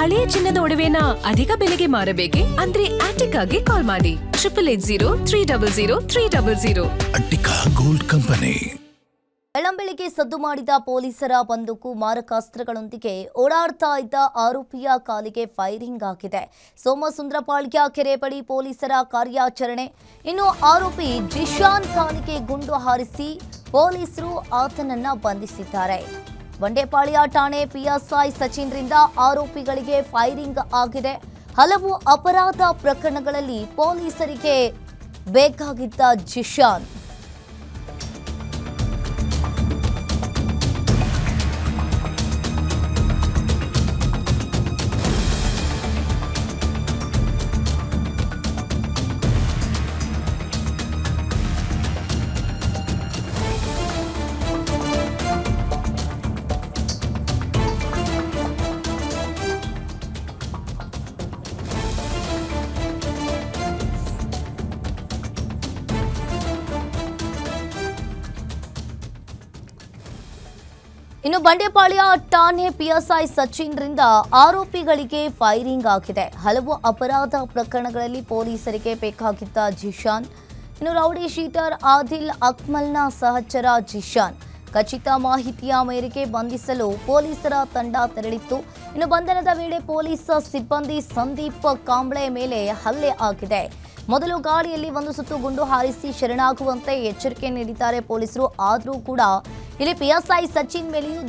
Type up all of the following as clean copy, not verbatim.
ಹಳೆಯ ಚಿನ್ನದ ಒಡವೆನ ಅಧಿಕ ಬೆಲೆಗೆ ಮಾರಬೇಕೆ? ಅಂದ್ರೆ ಆಟಿಕಾಗೆ ಕಾಲ್ ಮಾಡಿ 8880 ಅಟ್ಟಿಕಾ ಗೋಲ್ಡ್ ಕಂಪನಿ. ಬೆಳ್ಳಂಬೆಳಿಗ್ಗೆ ಸದ್ದು ಮಾಡಿದ ಪೊಲೀಸರ ಬಂದೂಕು ಮಾರಕಾಸ್ತ್ರಗಳೊಂದಿಗೆ ಓಡಾಡ್ತಾ ಇದ್ದ ಆರೋಪಿಯ ಕಾಲಿಗೆ ಫೈರಿಂಗ್ ಆಗಿದೆ. ಸೋಮಸುಂದರಪಾಳ್ಯ ಕೆರೆ ಬಳಿ ಪೊಲೀಸರ ಕಾರ್ಯಾಚರಣೆ. ಇನ್ನು ಆರೋಪಿ ಜಿಶಾನ್ ಕಾಲಿಗೆ ಗುಂಡು ಹಾರಿಸಿ ಪೊಲೀಸರು ಆತನನ್ನ ಬಂಧಿಸಿದ್ದಾರೆ. ಬಂಡೆಪಾಳ್ಯ ಠಾಣೆ ಪಿಎಸ್ಐ ಸಚಿನ್ರಿಂದ ಆರೋಪಿಗಳಿಗೆ ಫೈರಿಂಗ್ ಆಗಿದೆ. ಹಲವು ಅಪರಾಧ ಪ್ರಕರಣಗಳಲ್ಲಿ ಪೊಲೀಸರಿಗೆ ಬೇಕಾಗಿದ್ದ ಜಿಶಾನ್ ಇನ್ನು ಬಂಡೆಪಾಳ್ಯ ಠಾಣೆ ಪಿಎಸ್ಐ ಸಚಿನ್ರಿಂದ ಆರೋಪಿಗಳಿಗೆ ಫೈರಿಂಗ್ ಆಗಿದೆ. ಹಲವು ಅಪರಾಧ ಪ್ರಕರಣಗಳಲ್ಲಿ ಪೊಲೀಸರಿಗೆ ಬೇಕಾಗಿದ್ದ ಜಿಶಾನ್. ಇನ್ನು ರೌಡಿ ಶೀಟರ್ ಆದಿಲ್ ಅಕ್ಮಲ್ನ ಸಹಚರ ಜಿಶಾನ್. ಖಚಿತ ಮಾಹಿತಿಯ ಮೇರೆಗೆ ಬಂಧಿಸಲು ಪೊಲೀಸರ ತಂಡ ತೆರಳಿತ್ತು. ಇನ್ನು ಬಂಧನದ ವೇಳೆ ಪೊಲೀಸ್ ಸಿಬ್ಬಂದಿ ಸಂದೀಪ್ ಕಾಂಬ್ಳೆ ಮೇಲೆ ಹಲ್ಲೆ ಆಗಿದೆ. ಮೊದಲು ಗಾಳಿಯಲ್ಲಿ ಒಂದು ಸುತ್ತು ಗುಂಡು ಹಾರಿಸಿ ಶರಣಾಗುವಂತೆ ಎಚ್ಚರಿಕೆ ನೀಡಿದ್ದಾರೆ ಪೊಲೀಸರು. ಆದರೂ ಕೂಡ ಇಲ್ಲಿ ಪಿಎಸ್ಐ ಸಚಿನ್ ಮೇಲೆಯೂ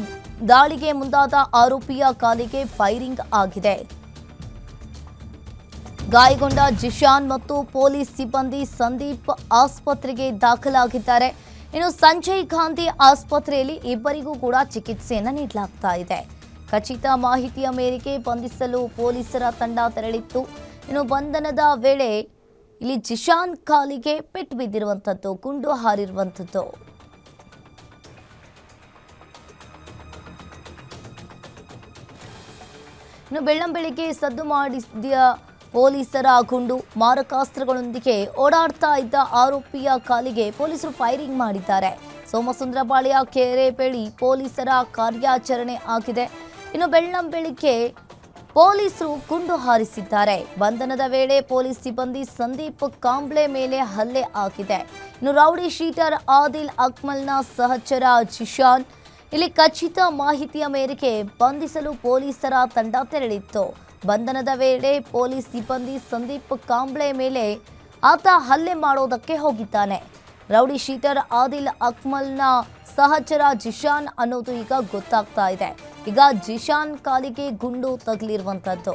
ದಾಳಿಗೆ ಮುಂದಾದ ಆರೋಪಿಯ ಕಾಲಿಗೆ ಫೈರಿಂಗ್ ಆಗಿದೆ. ಗಾಯಗೊಂಡ ಜಿಶಾನ್ ಮತ್ತು ಪೊಲೀಸ್ ಸಿಬ್ಬಂದಿ ಸಂದೀಪ್ ಆಸ್ಪತ್ರೆಗೆ ದಾಖಲಾಗಿದ್ದಾರೆ. ಇನ್ನು ಸಂಜಯ್ ಗಾಂಧಿ ಆಸ್ಪತ್ರೆಯಲ್ಲಿ ಇಬ್ಬರಿಗೂ ಕೂಡ ಚಿಕಿತ್ಸೆಯನ್ನು ನೀಡಲಾಗ್ತಾ ಇದೆ. ಖಚಿತ ಮಾಹಿತಿಯ ಮೇರೆಗೆ ಬಂಧಿಸಲು ಪೊಲೀಸರ ತಂಡ ತೆರಳಿತ್ತು. ಇನ್ನು ಬಂಧನದ ವೇಳೆ ಇಲ್ಲಿ ಜಿಶಾನ್ ಕಾಲಿಗೆ ಪೆಟ್ಟು ಬಿದ್ದಿರುವಂಥದ್ದು, ಗುಂಡು ಹಾರಿರುವಂಥದ್ದು. ಇನ್ನು ಬೆಳ್ಳಂಬೆಳಿಗ್ಗೆ ಸದ್ದು ಮಾಡಿದ ಪೊಲೀಸರ ಗುಂಡು ಮಾರಕಾಸ್ತ್ರಗಳೊಂದಿಗೆ ಓಡಾಡ್ತಾ ಇದ್ದ ಆರೋಪಿಯ ಕಾಲಿಗೆ ಪೊಲೀಸರು ಫೈರಿಂಗ್ ಮಾಡಿದ್ದಾರೆ. ಸೋಮಸುಂದರಪಾಳ್ಯ ಕೆರೆ ಬಳಿ ಪೊಲೀಸರ ಕಾರ್ಯಾಚರಣೆ ಆಗಿದೆ. ಇನ್ನು ಬೆಳ್ಳಂಬೆಳಿಗ್ಗೆ ಪೊಲೀಸರು ಗುಂಡು ಹಾರಿಸಿದ್ದಾರೆ. ಬಂಧನದ ವೇಳೆ ಪೊಲೀಸ್ ಸಿಬ್ಬಂದಿ ಸಂದೀಪ್ ಕಾಂಬ್ಳೆ ಮೇಲೆ ಹಲ್ಲೆ ಆಗಿದೆ. ಇನ್ನು ರೌಡಿ ಶೀಟರ್ ಆದಿಲ್ ಅಕ್ಮಲ್ನ ಸಹಚರ ಜಿಶಾನ್. ಇಲ್ಲಿ ಖಚಿತ ಮಾಹಿತಿಯ ಮೇರೆಗೆ ಬಂಧಿಸಲು ಪೊಲೀಸರ ತಂಡ ತೆರಳಿತ್ತು. ಬಂಧನದ ವೇಳೆ ಪೊಲೀಸ್ ಸಿಬ್ಬಂದಿ ಸಂದೀಪ್ ಕಾಂಬ್ಳೆ ಮೇಲೆ ಆತ ಹಲ್ಲೆ ಮಾಡೋದಕ್ಕೆ ಹೋಗಿದ್ದಾನೆ. ರೌಡಿ ಶೀಟರ್ ಆದಿಲ್ ಅಕ್ಮಲ್ನ ಸಹಚರ ಜಿಶಾನ್ ಅನ್ನೋದು ಈಗ ಗೊತ್ತಾಗ್ತಾ ಇದೆ. ಈಗ ಜಿಶಾನ್ ಕಾಲಿಗೆ ಗುಂಡು ತಗುಲಿರುವಂಥದ್ದು.